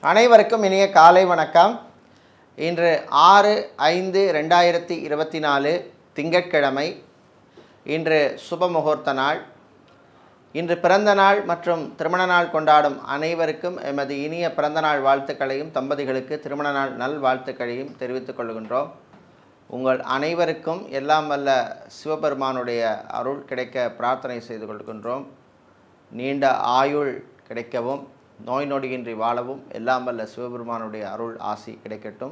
அனைவருக்கும் இனிய காலை வணக்கம். இன்று 6/5/2024 திங்கட்கிழமை. இன்று சுப முகூர்த்த நாள். இன்று பிறந்த நாள் மற்றும் திருமண நாள் கொண்டாடும் அனைவருக்கும் எமது இனிய பிறந்தநாள் வாழ்த்துக்களையும் தம்பதிகளுக்கு திருமண நாள் நல் வாழ்த்துக்களையும் தெரிவித்துக் கொள்கின்றோம். உங்கள் அனைவருக்கும் எல்லாம் வல்ல சிவபெருமானுடைய அருள் கிடைக்க பிரார்த்தனை செய்து கொள்கின்றோம். நீண்ட ஆயுள் கிடைக்கவும் நோய் நொடியின்றி வாழவும் எல்லாம் வல்ல சிவபெருமானுடைய அருள் ஆசி கிடைக்கட்டும்.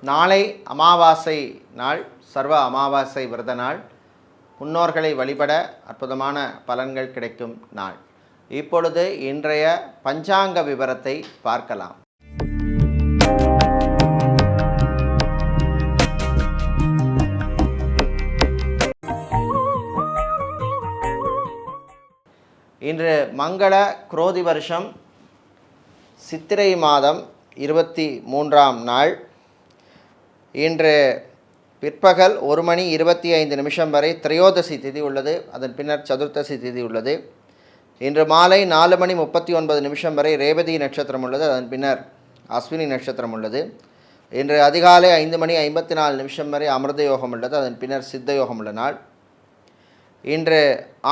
நாளை அமாவாசை நாள், சர்வ அமாவாசை விரத நாள். முன்னோர்களை வழிபட அற்புதமான பலன்கள் கிடைக்கும் நாள். இப்பொழுது இன்றைய பஞ்சாங்க விவரத்தை பார்க்கலாம். இன்று மங்கள குரோதி வருஷம் சித்திரை மாதம் 23ஆம் நாள். இன்று பிற்பகல் 1:25 வரை திரையோதசி திதி உள்ளது. அதன் பின்னர் சதுர்த்தசி திதி உள்ளது. இன்று மாலை 4:39 வரை ரேவதி நட்சத்திரம் உள்ளது. அதன் பின்னர் அஸ்வினி நட்சத்திரம் உள்ளது. இன்று அதிகாலை 5:54 வரை அமிர்த யோகம் உள்ளது. அதன் பின்னர் சித்த யோகம் உள்ள நாள். இன்று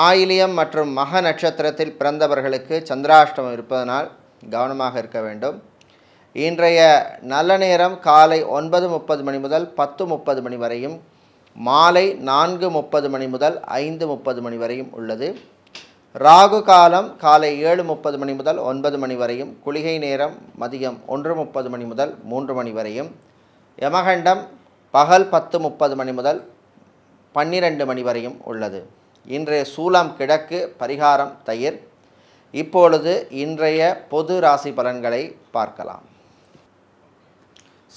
ஆயிலியம் மற்றும் மக நட்சத்திரத்தில் பிறந்தவர்களுக்கு சந்திராஷ்டமம் இருப்பதனால் கவனமாக இருக்க வேண்டும். இன்றைய நல்ல நேரம் காலை 9:30 முதல் 10:30 வரையும், மாலை 4:30 முதல் 5:30 வரையும் உள்ளது. ராகு காலம் காலை 7:30 முதல் 9 வரையும், குளிகை நேரம் மதியம் 1:30 முதல் 3 வரையும், யமகண்டம் பகல் 10:30 முதல் 12 வரையும் உள்ளது. இன்றைய சூலம் கிழக்கு, பரிகாரம் தயிர். இப்பொழுது இன்றைய பொது ராசி பலன்களை பார்க்கலாம்.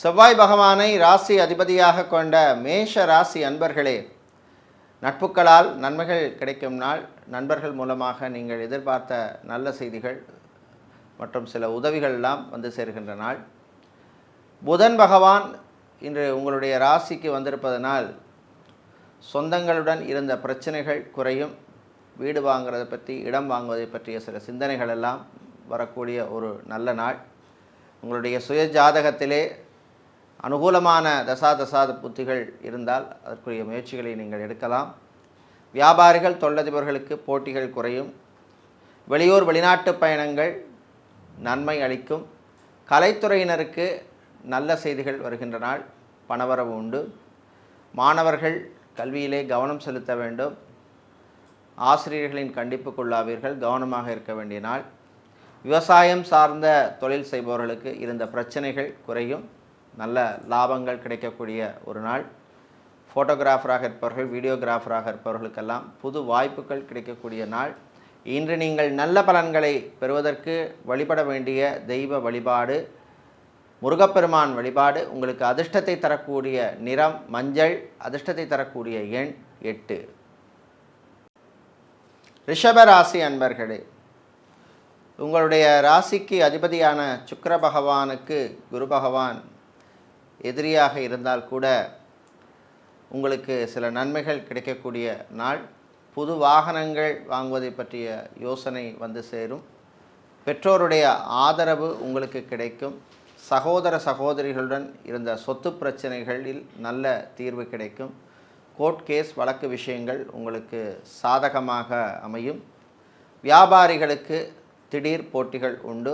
செவ்வாய் பகவானை ராசி அதிபதியாக கொண்ட மேஷ ராசி அன்பர்களே, நட்புகளால் நன்மைகள் கிடைக்கும் நாள். நண்பர்கள் மூலமாக நீங்கள் எதிர்பார்த்த நல்ல செய்திகள் மற்றும் சில உதவிகள் எல்லாம் வந்து சேர்கின்ற நாள். புதன் பகவான் இன்று உங்களுடைய ராசிக்கு வந்திருப்பதனால் சொந்தங்களுடன் இருந்த பிரச்சனைகள் குறையும். வீடு வாங்குறதை பற்றி, இடம் வாங்குவதை பற்றிய சில சிந்தனைகள் எல்லாம் வரக்கூடிய ஒரு நல்ல நாள். உங்களுடைய சுய ஜாதகத்திலே அனுகூலமான தசாத புத்திகள் இருந்தால் அதற்குரிய முயற்சிகளை நீங்கள் எடுக்கலாம். வியாபாரிகள், தொழிலதிபர்களுக்கு போட்டிகள் குறையும். வெளியூர் வெளிநாட்டு பயணங்கள் நன்மை அளிக்கும். கலைத்துறையினருக்கு நல்ல செய்திகள் வருகின்ற நாள். பணவரவு உண்டு. மாணவர்கள் கல்வியிலே கவனம் செலுத்த வேண்டும். ஆசிரியர்களின் கண்டிப்புக்குள்ளாவீர்கள். கவனமாக இருக்க வேண்டிய நாள். விவசாயம் சார்ந்த தொழில் செய்பவர்களுக்கு இருந்த பிரச்சனைகள் குறையும். நல்ல லாபங்கள் கிடைக்கக்கூடிய ஒரு நாள். ஃபோட்டோகிராஃபராக இருப்பவர்கள், வீடியோகிராஃபராக இருப்பவர்களுக்கெல்லாம் புது வாய்ப்புகள் கிடைக்கக்கூடிய நாள். இன்று நீங்கள் நல்ல பலன்களை பெறுவதற்கு வழிபட வேண்டிய தெய்வ வழிபாடு முருகப்பெருமான் வழிபாடு. உங்களுக்கு அதிர்ஷ்டத்தை தரக்கூடிய நிறம் மஞ்சள். அதிர்ஷ்டத்தை தரக்கூடிய எண் 8. ரிஷப ராசி அன்பர்களே, உங்களுடைய ராசிக்கு அதிபதியான சுக்கிர பகவானுக்கு குரு பகவான் எதிரியாக இருந்தால் கூட உங்களுக்கு சில நன்மைகள் கிடைக்கக்கூடிய நாள். புது வாகனங்கள் வாங்குவதை பற்றிய யோசனை வந்து சேரும். பெற்றோருடைய ஆதரவு உங்களுக்கு கிடைக்கும். சகோதர சகோதரிகளுடன் இருந்த சொத்து பிரச்சனைகளில் நல்ல தீர்வு கிடைக்கும். கோர்ட் கேஸ் வழக்கு விஷயங்கள் உங்களுக்கு சாதகமாக அமையும். வியாபாரிகளுக்கு திடீர் போட்டிகள் உண்டு.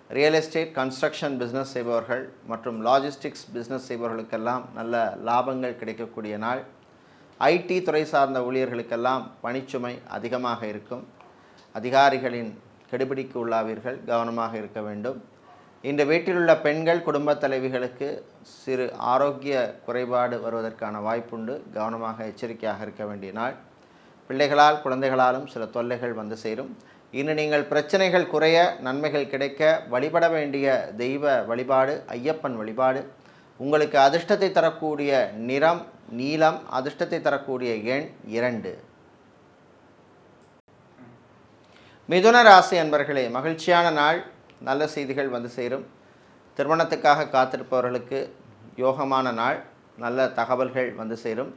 ரியல் எஸ்டேட், கன்ஸ்ட்ரக்ஷன் பிஸ்னஸ் செய்பவர்கள் மற்றும் லாஜிஸ்டிக்ஸ் பிஸ்னஸ் செய்பவர்களுக்கெல்லாம் நல்ல லாபங்கள் கிடைக்கக்கூடிய நாள். ஐடி துறை சார்ந்த ஊழியர்களுக்கெல்லாம் பணிச்சுமை அதிகமாக இருக்கும். அதிகாரிகளின் கெடுபிடிக்கு உள்ளாவீர்கள். கவனமாக இருக்க வேண்டும். இந்த வீட்டிலுள்ள பெண்கள், குடும்பத் தலைவிகளுக்கு சிறு ஆரோக்கிய குறைபாடு வருவதற்கான வாய்ப்புண்டு. கவனமாக எச்சரிக்கையாக இருக்க வேண்டிய நாள். பிள்ளைகளால், குழந்தைகளாலும் சில தொல்லைகள் வந்து சேரும். இன்று நீங்கள் பிரச்சனைகள் குறைய, நன்மைகள் கிடைக்க வழிபட வேண்டிய தெய்வ வழிபாடு ஐயப்பன் வழிபாடு. உங்களுக்கு அதிர்ஷ்டத்தை தரக்கூடிய நிறம் நீலம். அதிர்ஷ்டத்தை தரக்கூடிய எண் 2. மிதுன ராசி அன்பர்களே, மகிழ்ச்சியான நாள். நல்ல செய்திகள் வந்து சேரும். திருமணத்துக்காக காத்திருப்பவர்களுக்கு யோகமான நாள். நல்ல தகவல்கள் வந்து சேரும்.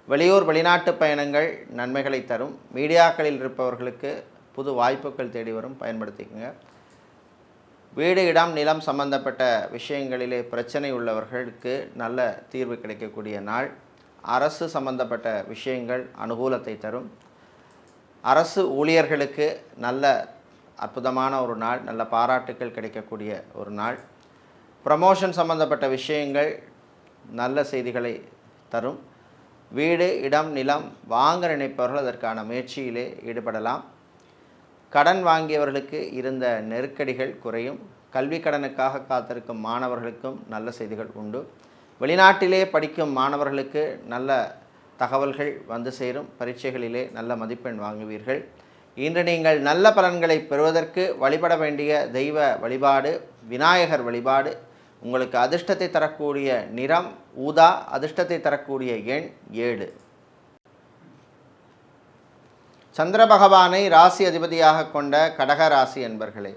வெளியூர் வெளிநாட்டு பயணங்கள் நன்மைகளை தரும். மீடியாக்களில் இருப்பவர்களுக்கு புது வாய்ப்புகள் தேடி வரும். பயன்படுத்திக்கங்க. வீடு இடம் நிலம் சம்பந்தப்பட்ட விஷயங்களிலே பிரச்சனை உள்ளவர்களுக்கு நல்ல தீர்வு கிடைக்கக்கூடிய நாள். அரசு சம்பந்தப்பட்ட விஷயங்கள் அனுகூலத்தை தரும். அரசு ஊழியர்களுக்கு நல்ல அற்புதமான ஒரு நாள், நல்ல பாராட்டுக்கள் கிடைக்கக்கூடிய ஒரு நாள். ப்ரமோஷன் சம்பந்தப்பட்ட விஷயங்கள் நல்ல செய்திகளை தரும். வீடு இடம் நிலம் வாங்க நினைப்பவர்கள் அதற்கான முயற்சியிலே ஈடுபடலாம். கடன் வாங்கியவர்களுக்கு இருந்த நெருக்கடிகள் குறையும். கல்வி கடனுக்காக காத்திருக்கும் மாணவர்களுக்கும் நல்ல செய்திகள் உண்டு. வெளிநாட்டிலே படிக்கும் மாணவர்களுக்கு நல்ல தகவல்கள் வந்து சேரும். பரீட்சைகளிலே நல்ல மதிப்பெண் வாங்குவீர்கள். இன்று நீங்கள் நல்ல பலன்களை பெறுவதற்கு வழிபட வேண்டிய தெய்வ வழிபாடு விநாயகர் வழிபாடு. உங்களுக்கு அதிர்ஷ்டத்தை தரக்கூடிய நிறம் ஊதா, அதிர்ஷ்டத்தை தரக்கூடிய எண் 7. சந்திர பகவானை ராசி அதிபதியாக கொண்ட கடக ராசி என்பர்களே,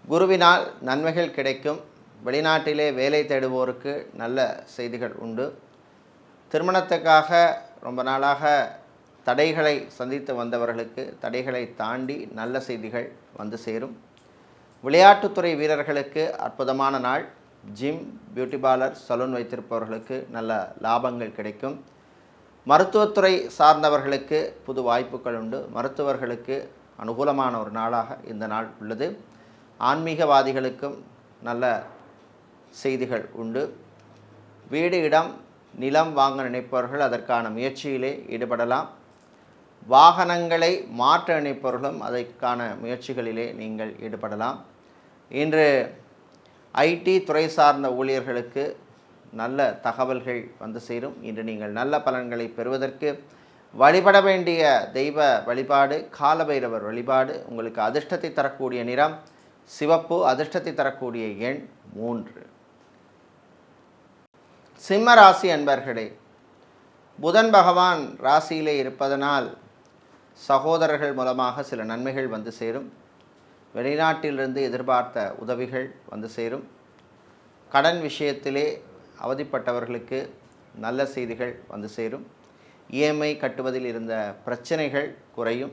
குருவினால் நன்மைகள் கிடைக்கும். வெளிநாட்டிலே வேலை தேடுவோருக்கு நல்ல செய்திகள் உண்டு. திருமணத்துக்காக ரொம்ப நாளாக தடைகளை சந்தித்து வந்தவர்களுக்கு தடைகளை தாண்டி நல்ல செய்திகள் வந்து சேரும். விளையாட்டுத்துறை வீரர்களுக்கு அற்புதமான நாள். ஜிம், பியூட்டி பார்லர், சலூன் வைத்திருப்பவர்களுக்கு நல்ல லாபங்கள் கிடைக்கும். மருத்துவத்துறை சார்ந்தவர்களுக்கு புது வாய்ப்புகள் உண்டு. மருத்துவர்களுக்கு அனுகூலமான ஒரு நாளாக இந்த நாள் உள்ளது. ஆன்மீகவாதிகளுக்கும் நல்ல செய்திகள் உண்டு. வீடு இடம் நிலம் வாங்க நினைப்பவர்கள் அதற்கான முயற்சியிலே ஈடுபடலாம். வாகனங்களை மாற்ற நினைப்பவர்களும் அதற்கான முயற்சிகளிலே நீங்கள் ஈடுபடலாம். இன்று ஐடி துறை சார்ந்த ஊழியர்களுக்கு நல்ல தகவல்கள் வந்து சேரும். இன்று நீங்கள் நல்ல பலன்களை பெறுவதற்கு வழிபட வேண்டிய தெய்வ வழிபாடு காலபைரவர் வழிபாடு. உங்களுக்கு அதிர்ஷ்டத்தை தரக்கூடிய நிறம் சிவப்பு, அதிர்ஷ்டத்தை தரக்கூடிய எண் 3. சிம்ம ராசி அன்பர்களே, புதன் பகவான் ராசியிலே இருப்பதனால் சகோதரர்கள் மூலமாக சில நன்மைகள் வந்து சேரும். வெளிநாட்டிலிருந்து எதிர்பார்த்த உதவிகள் வந்து சேரும். கடன் விஷயத்திலே அவதிப்பட்டவர்களுக்கு நல்ல செய்திகள் வந்து சேரும். இஎம்ஐ கட்டுவதில் இருந்த பிரச்சனைகள் குறையும்.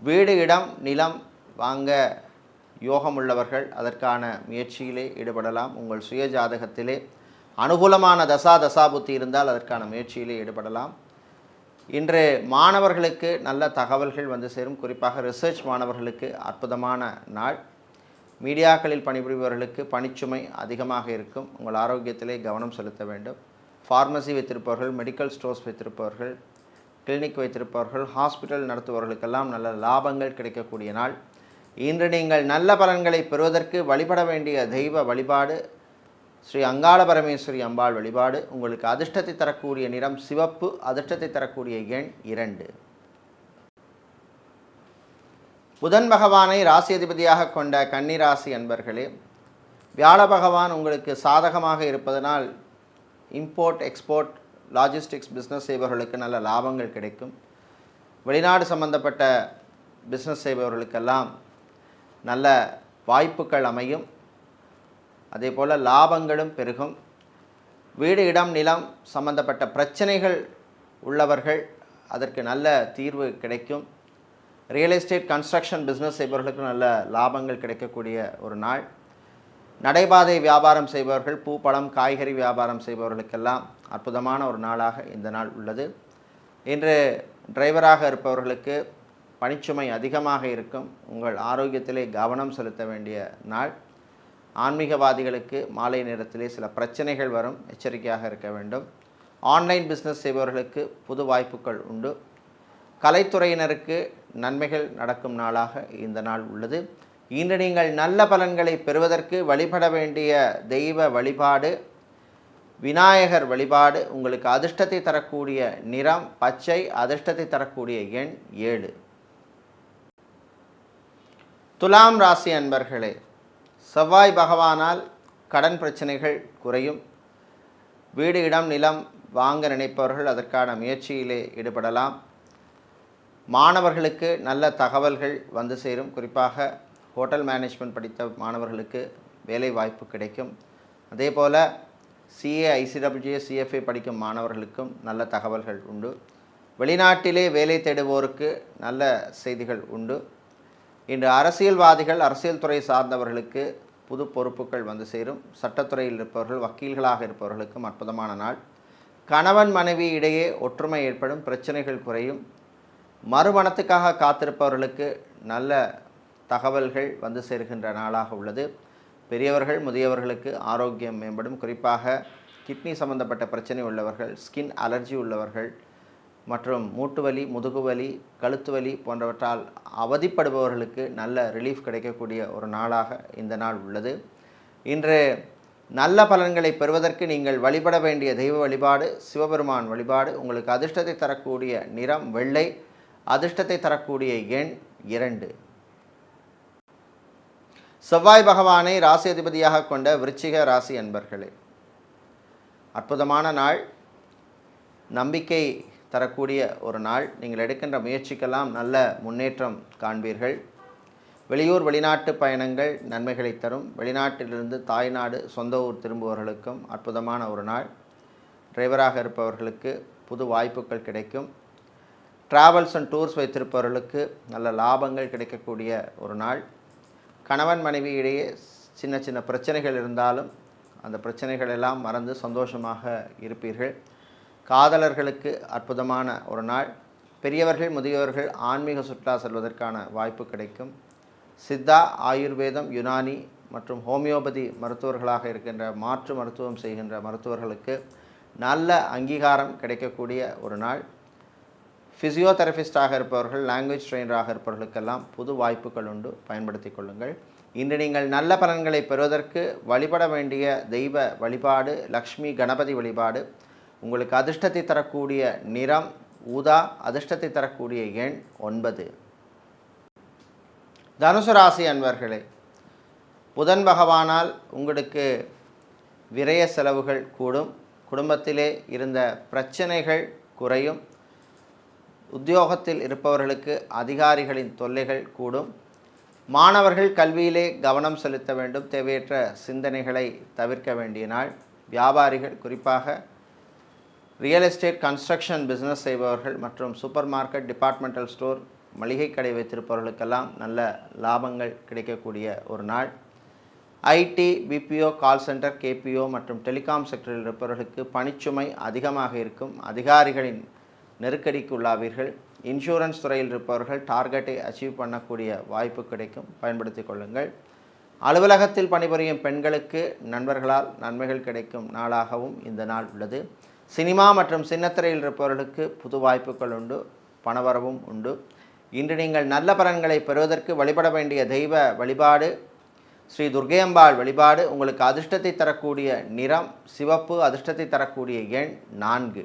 வீடு இடம் நிலம் வாங்க யோகமுள்ளவர்கள் அதற்கான முயற்சியிலே ஈடுபடலாம். உங்கள் சுய ஜாதகத்திலே அனுகூலமான தசாபுத்தி இருந்தால் அதற்கான முயற்சியிலே ஈடுபடலாம். இன்று மாணவர்களுக்கு நல்ல தகவல்கள் வந்து சேரும். குறிப்பாக ரிசர்ச் மாணவர்களுக்கு அற்புதமான நாள். மீடியாக்களில் பணிபுரிபவர்களுக்கு பணிச்சுமை அதிகமாக இருக்கும். உங்கள் ஆரோக்கியத்திலே கவனம் செலுத்த வேண்டும். ஃபார்மசி வைத்திருப்பவர்கள், மெடிக்கல் ஸ்டோர்ஸ் வைத்திருப்பவர்கள், கிளினிக் வைத்திருப்பவர்கள், ஹாஸ்பிட்டல் நடத்துபவர்களுக்கெல்லாம் நல்ல லாபங்கள் கிடைக்கக்கூடிய நாள். இன்று நீங்கள் நல்ல பலன்களை பெறுவதற்கு வழிபட வேண்டிய தெய்வ வழிபாடு ஸ்ரீ அங்காள பரமேஸ்வரி அம்பாள் வழிபாடு. உங்களுக்கு அதிர்ஷ்டத்தை தரக்கூடிய நிறம் சிவப்பு, அதிர்ஷ்டத்தை தரக்கூடிய எண் 2. புதன் பகவானை ராசி அதிபதியாக கொண்ட கன்னி ராசி அன்பர்களே, வியாழ பகவான் உங்களுக்கு சாதகமாக இருப்பதனால் இம்போர்ட் எக்ஸ்போர்ட் லாஜிஸ்டிக்ஸ் பிஸ்னஸ் செய்பவர்களுக்கு நல்ல லாபங்கள் கிடைக்கும். வெளிநாடு சம்பந்தப்பட்ட பிஸ்னஸ் செய்பவர்களுக்கெல்லாம் நல்ல வாய்ப்புகள் அமையும். அதே போல் லாபங்களும் பெருகும். வீடு இடம் நிலம் சம்பந்தப்பட்ட பிரச்சனைகள் உள்ளவர்கள் அதற்கு நல்ல தீர்வு கிடைக்கும். ரியல் எஸ்டேட் கன்ஸ்ட்ரக்ஷன் பிஸ்னஸ் செய்பவர்களுக்கு நல்ல லாபங்கள் கிடைக்கக்கூடிய ஒரு நாள். நடைபாதை வியாபாரம் செய்பவர்கள், பூ பழம் காய்கறி வியாபாரம் செய்பவர்களுக்கெல்லாம் அற்புதமான ஒரு நாளாக இந்த நாள் உள்ளது. இன்று டிரைவராக இருப்பவர்களுக்கு பணிச்சுமை அதிகமாக இருக்கும். உங்கள் ஆரோக்கியத்திலே கவனம் செலுத்த வேண்டிய நாள். ஆன்மீகவாதிகளுக்கு மாலை நேரத்திலே சில பிரச்சனைகள் வரும், எச்சரிக்கையாக இருக்க வேண்டும். ஆன்லைன் பிஸ்னஸ் செய்பவர்களுக்கு புது வாய்ப்புகள் உண்டு. கலைத்துறையினருக்கு நன்மைகள் நடக்கும் நாளாக இந்த நாள் உள்ளது. இன்று நீங்கள் நல்ல பலன்களை பெறுவதற்கு வழிபட வேண்டிய தெய்வ வழிபாடு விநாயகர் வழிபாடு. உங்களுக்கு அதிர்ஷ்டத்தை தரக்கூடிய நிறம் பச்சை, அதிர்ஷ்டத்தை தரக்கூடிய எண் 7. துலாம் ராசி அன்பர்களே, செவ்வாய் பகவானால் கடன் பிரச்சனைகள் குறையும். வீடு இடம் நிலம் வாங்க நினைப்பவர்கள் அதற்கான முயற்சியிலே ஈடுபடலாம். மாணவர்களுக்கு நல்ல தகவல்கள் வந்து சேரும். குறிப்பாக ஹோட்டல் மேனேஜ்மெண்ட் படித்த மாணவர்களுக்கு வேலை வாய்ப்பு கிடைக்கும். அதே போல் சிஏ, ஐசிடபிள்யூஎஸ், சிஎஃப்ஏ படிக்கும் மாணவர்களுக்கும் நல்ல தகவல்கள் உண்டு. வெளிநாட்டிலே வேலை தேடுவோருக்கு நல்ல செய்திகள் உண்டு. இன்று அரசியல்வாதிகள், அரசியல் துறை சார்ந்தவர்களுக்கு புது பொறுப்புகள் வந்து சேரும். சட்டத்துறையில் இருப்பவர்கள், வக்கீல்களாக இருப்பவர்களுக்கும் அற்புதமான நாள். கணவன் மனைவி இடையே ஒற்றுமை ஏற்படும், பிரச்சனைகள் குறையும். மறுமணத்துக்காக காத்திருப்பவர்களுக்கு நல்ல தகவல்கள் வந்து சேர்கின்ற நாளாக உள்ளது. பெரியவர்கள், முதியவர்களுக்கு ஆரோக்கியம் மேம்படும். குறிப்பாக கிட்னி சம்பந்தப்பட்ட பிரச்சனை உள்ளவர்கள், ஸ்கின் அலர்ஜி உள்ளவர்கள் மற்றும் மூட்டு வலி, முதுகு வலி, கழுத்து வலி போன்றவற்றால் அவதிப்படுபவர்களுக்கு நல்ல ரிலீஃப் கிடைக்கக்கூடிய ஒரு நாளாக இந்த நாள் உள்ளது. இன்று நல்ல பலன்களை பெறுவதற்கு நீங்கள் வழிபட வேண்டிய தெய்வ வழிபாடு சிவபெருமான் வழிபாடு. உங்களுக்கு அதிர்ஷ்டத்தை தரக்கூடிய நிறம் வெள்ளை, அதிர்ஷ்டத்தை தரக்கூடிய எண் 2. செவ்வாய் பகவானை ராசி அதிபதியாக கொண்ட விருச்சிக ராசி அன்பர்களே, அற்புதமான நாள், நம்பிக்கை தரக்கூடிய ஒரு நாள். நீங்கள் எடுக்கின்ற முயற்சிக்கெல்லாம் நல்ல முன்னேற்றம் காண்பீர்கள். வெளியூர் வெளிநாட்டு பயணங்கள் நன்மைகளை தரும். வெளிநாட்டிலிருந்து தாய்நாடு, சொந்த ஊர் திரும்புபவர்களுக்கும் அற்புதமான ஒரு நாள். டிரைவராக இருப்பவர்களுக்கு புது வாய்ப்புகள் கிடைக்கும். ட்ராவல்ஸ் அண்ட் டூர்ஸ் வைத்திருப்பவர்களுக்கு நல்ல லாபங்கள் கிடைக்கக்கூடிய ஒரு நாள். கணவன் மனைவி இடையே சின்ன சின்ன பிரச்சனைகள் இருந்தாலும் அந்த பிரச்சனைகள் எல்லாம் மறந்து சந்தோஷமாக இருப்பீர்கள். காதலர்களுக்கு அற்புதமான ஒரு நாள். பெரியவர்கள், முதியவர்கள் ஆன்மீக சுற்றுலா செல்வதற்கான வாய்ப்பு கிடைக்கும். சித்தா, ஆயுர்வேதம், யுனானி மற்றும் ஹோமியோபதி மருத்துவர்களாக இருக்கின்ற, மாற்று மருத்துவம் செய்கின்ற மருத்துவர்களுக்கு நல்ல அங்கீகாரம் கிடைக்கக்கூடிய ஒரு நாள். ஃபிசியோதெரபிஸ்டாக இருப்பவர்கள், லாங்குவேஜ் ட்ரெயினராக இருப்பவர்களுக்கெல்லாம் புது வாய்ப்புகள் உண்டு, பயன்படுத்தி கொள்ளுங்கள். இன்று நீங்கள் நல்ல பலன்களை பெறுவதற்கு வழிபட வேண்டிய தெய்வ வழிபாடு லக்ஷ்மி கணபதி வழிபாடு. உங்களுக்கு அதிர்ஷ்டத்தை தரக்கூடிய நிறம் ஊதா, அதிர்ஷ்டத்தை தரக்கூடிய எண் 9. தனுசு ராசி அன்பர்களே, புதன் பகவானால் உங்களுக்கு விரய செலவுகள் கூடும். குடும்பத்திலே இருந்த பிரச்சனைகள் குறையும். உத்தியோகத்தில் இருப்பவர்களுக்கு அதிகாரிகளின் தொல்லைகள் கூடும். மாணவர்கள் கல்வியிலே கவனம் செலுத்த வேண்டும். தேவையற்ற சிந்தனைகளை தவிர்க்க வேண்டிய நாள். வியாபாரிகள், குறிப்பாக ரியல் எஸ்டேட், கன்ஸ்ட்ரக்ஷன் பிஸ்னஸ் செய்பவர்கள் மற்றும் சூப்பர் மார்க்கெட், டிபார்ட்மெண்டல் ஸ்டோர், மளிகை கடை வைத்திருப்பவர்களுக்கெல்லாம் நல்ல லாபங்கள் கிடைக்கக்கூடிய ஒரு நாள். ID, BPO, call centre, KPO மற்றும் டெலிகாம் செக்டரில் இருப்பவர்களுக்கு பணிச்சுமை அதிகமாக இருக்கும். அதிகாரிகளின் நெருக்கடிக்கு உள்ளாவீர்கள். இன்சூரன்ஸ் துறையில் இருப்பவர்கள் டார்கெட்டை அச்சீவ் பண்ணக்கூடிய வாய்ப்பு கிடைக்கும், பயன்படுத்தி கொள்ளுங்கள். அலுவலகத்தில் பணிபுரியும் பெண்களுக்கு நண்பர்களால் நன்மைகள் கிடைக்கும் நாளாகவும் இந்த நாள் உள்ளது. சினிமா மற்றும் சின்னத்திரையில் இருப்பவர்களுக்கு புது வாய்ப்புகள் உண்டு, பணவரவும் உண்டு. இன்று நீங்கள் நல்ல பலன்களை பெறுவதற்கு வழிபட வேண்டிய தெய்வ வழிபாடு ஸ்ரீ துர்க்கையம்பாள் வழிபாடு. உங்களுக்கு அதிர்ஷ்டத்தை தரக்கூடிய நிறம் சிவப்பு, அதிர்ஷ்டத்தை தரக்கூடிய எண் 4.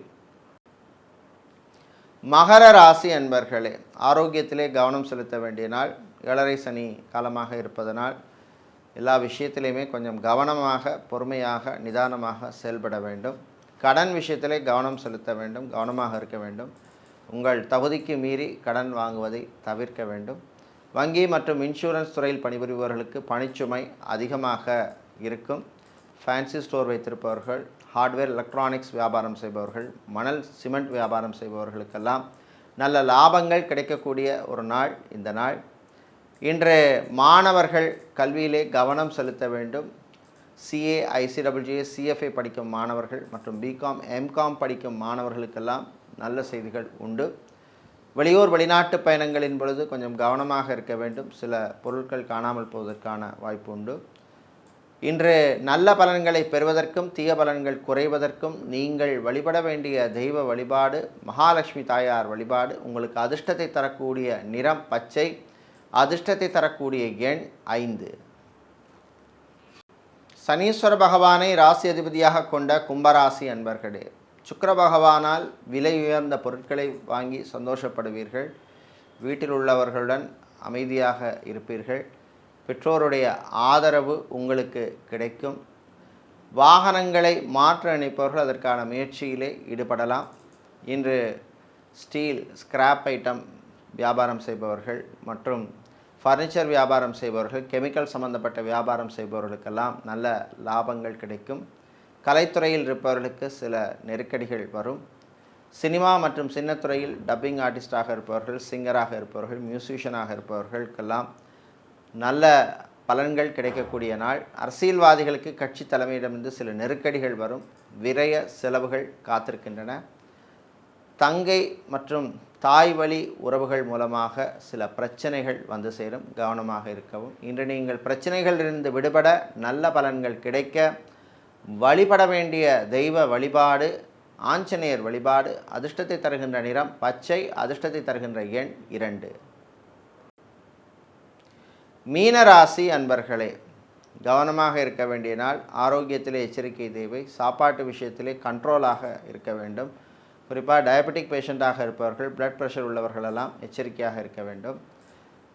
மகர ராசி அன்பர்களே, ஆரோக்கியத்திலே கவனம் செலுத்த வேண்டிய நாள். 7.5 சனி காலமாக இருப்பதனால் எல்லா விஷயத்திலையுமே கொஞ்சம் கவனமாக, பொறுமையாக, நிதானமாக செயல்பட வேண்டும். கடன் விஷயத்திலே கவனம் செலுத்த வேண்டும், கவனமாக இருக்க வேண்டும். உங்கள் தகுதிக்கு மீறி கடன் வாங்குவதை தவிர்க்க வேண்டும். வங்கி மற்றும் இன்சூரன்ஸ் துறையில் பணிபுரிபவர்களுக்கு பணிச்சுமை அதிகமாக இருக்கும். ஃபேன்சி ஸ்டோர் வைத்திருப்பவர்கள், ஹார்ட்வேர், எலக்ட்ரானிக்ஸ் வியாபாரம் செய்பவர்கள், மணல் சிமெண்ட் வியாபாரம் செய்பவர்களுக்கெல்லாம் நல்ல லாபங்கள் கிடைக்கக்கூடிய ஒரு நாள் இந்த நாள். இன்று மாணவர்கள் கல்வியிலே கவனம் செலுத்த வேண்டும். சிஏ, ஐசிடபிள்யூஏ, சிஎஃப்ஏ படிக்கும் மாணவர்கள் மற்றும் பிகாம், எம்காம் படிக்கும் மாணவர்களுக்கெல்லாம் நல்ல செய்திகள் உண்டு. வெளியூர் வெளிநாட்டு பயணங்களின் பொழுது கொஞ்சம் கவனமாக இருக்க வேண்டும். சில பொருட்கள் காணாமல் போவதற்கான வாய்ப்பு உண்டு. இன்று நல்ல பலன்களை பெறுவதற்கும் தீய பலன்கள் குறைவதற்கும் நீங்கள் வழிபட வேண்டிய தெய்வ வழிபாடு மகாலட்சுமி தாயார் வழிபாடு. உங்களுக்கு அதிர்ஷ்டத்தை தரக்கூடிய நிறம் பச்சை, அதிர்ஷ்டத்தை தரக்கூடிய எண் 5. சனீஸ்வர பகவானை ராசி அதிபதியாக கொண்ட கும்பராசி அன்பர்களே, சுக்கிர பகவானால் விலை உயர்ந்த பொருட்களை வாங்கி சந்தோஷப்படுவீர்கள். வீட்டில் உள்ளவர்களுடன் அமைதியாக இருப்பீர்கள். பெற்றோருடைய ஆதரவு உங்களுக்கு கிடைக்கும். வாகனங்களை மாற்ற நினைப்பவர்கள் அதற்கான முயற்சியிலே ஈடுபடலாம். இன்று ஸ்டீல், ஸ்கிராப் ஐட்டம் வியாபாரம் செய்பவர்கள் மற்றும் ஃபர்னிச்சர் வியாபாரம் செய்பவர்கள், கெமிக்கல் சம்பந்தப்பட்ட வியாபாரம் செய்பவர்களுக்கெல்லாம் நல்ல லாபங்கள் கிடைக்கும். கலைத்துறையில் இருப்பவர்களுக்கு சில நெருக்கடிகள் வரும். சினிமா மற்றும் சின்னத்துறையில் டப்பிங் ஆர்டிஸ்டாக இருப்பவர்கள், சிங்கராக இருப்பவர்கள், மியூசிஷியனாக இருப்பவர்களுக்கெல்லாம் நல்ல பலன்கள் கிடைக்கக்கூடிய நாள். அரசியல்வாதிகளுக்கு கட்சி தலைமையிடமிருந்து சில நெருக்கடிகள் வரும். விரய செலவுகள் காத்திருக்கின்றன. தங்கை மற்றும் தாய் வழி உறவுகள் மூலமாக சில பிரச்சனைகள் வந்து சேரும். கவனமாக இருக்கவும். இன்று நீங்கள் பிரச்சனைகளிலிருந்து விடுபட நல்ல பலன்கள் கிடைக்க வழிபட வேண்டிய தெய்வ வழிபாடு ஆஞ்சநேயர் வழிபாடு. அதிர்ஷ்டத்தை தருகின்ற நிறம் பச்சை. அதிர்ஷ்டத்தை தருகின்ற எண் 2. மீனராசி அன்பர்களே, கவனமாக இருக்க வேண்டிய நாள். ஆரோக்கியத்திலே எச்சரிக்கை தேவை. சாப்பாட்டு விஷயத்திலே கண்ட்ரோலாக இருக்க வேண்டும். குறிப்பாக டயபெட்டிக் பேஷண்ட்டாக இருப்பவர்கள், பிளட் ப்ரெஷர் உள்ளவர்களெல்லாம் எச்சரிக்கையாக இருக்க வேண்டும்.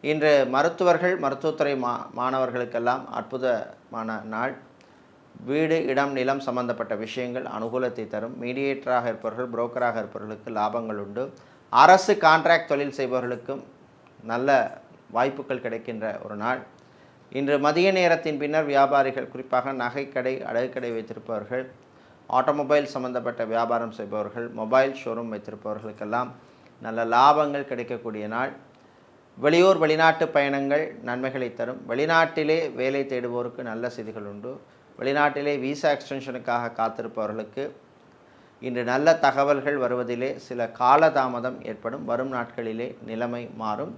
இன்று மருத்துவர்கள், மருத்துவத்துறை மாணவர்களுக்கெல்லாம் அற்புதமான நாள். வீடு, இடம், நிலம் சம்பந்தப்பட்ட விஷயங்கள் அனுகூலத்தை தரும். மீடியேட்டராக இருப்பவர்கள், புரோக்கராக இருப்பவர்களுக்கு லாபங்கள் உண்டு. அரசு கான்ட்ராக்ட் தொழில் செய்பவர்களுக்கும் நல்ல வாய்ப்புகள் கிடைக்கின்ற ஒரு நாள். இன்று மதிய நேரத்தின் பின்னர் வியாபாரிகள், குறிப்பாக நகைக்கடை, அடகுக்கடை வைத்திருப்பவர்கள், ஆட்டோமொபைல் சம்பந்தப்பட்ட வியாபாரம் செய்பவர்கள், மொபைல் ஷோரூம் வைத்திருப்பவர்களுக்கெல்லாம் நல்ல லாபங்கள் கிடைக்கக்கூடிய நாள். வெளியூர் வெளிநாட்டு பயணங்கள் நன்மைகளை தரும். வெளிநாட்டிலே வேலை தேடுவோருக்கு நல்ல செய்திகள் உண்டு. வெளிநாட்டிலே விசா எக்ஸ்டென்ஷனுக்காக காத்திருப்பவர்களுக்கு இன்று நல்ல தகவல்கள் வருவதிலே சில காலதாமதம் ஏற்படும். வரும் நாட்களிலே நிலைமை மாறும்.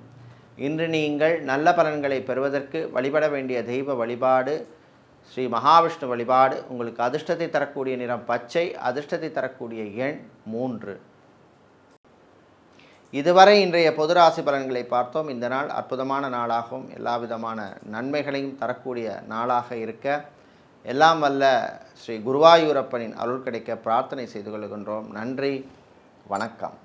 இன்று நீங்கள் நல்ல பலன்களை பெறுவதற்கு வழிபட வேண்டிய தெய்வ வழிபாடு ஸ்ரீ மகாவிஷ்ணு வழிபாடு. உங்களுக்கு அதிர்ஷ்டத்தை தரக்கூடிய நிறம் பச்சை. அதிர்ஷ்டத்தை தரக்கூடிய எண் 3. இதுவரை இன்றைய பொது ராசி பலன்களை பார்த்தோம். இந்த நாள் அற்புதமான நாளாகவும் எல்லா விதமான நன்மைகளையும் தரக்கூடிய நாளாக இருக்க எல்லாம் வல்ல ஸ்ரீ குருவாயூரப்பனின் அருள் கிடைக்க பிரார்த்தனை செய்து கொள்கின்றோம். நன்றி, வணக்கம்.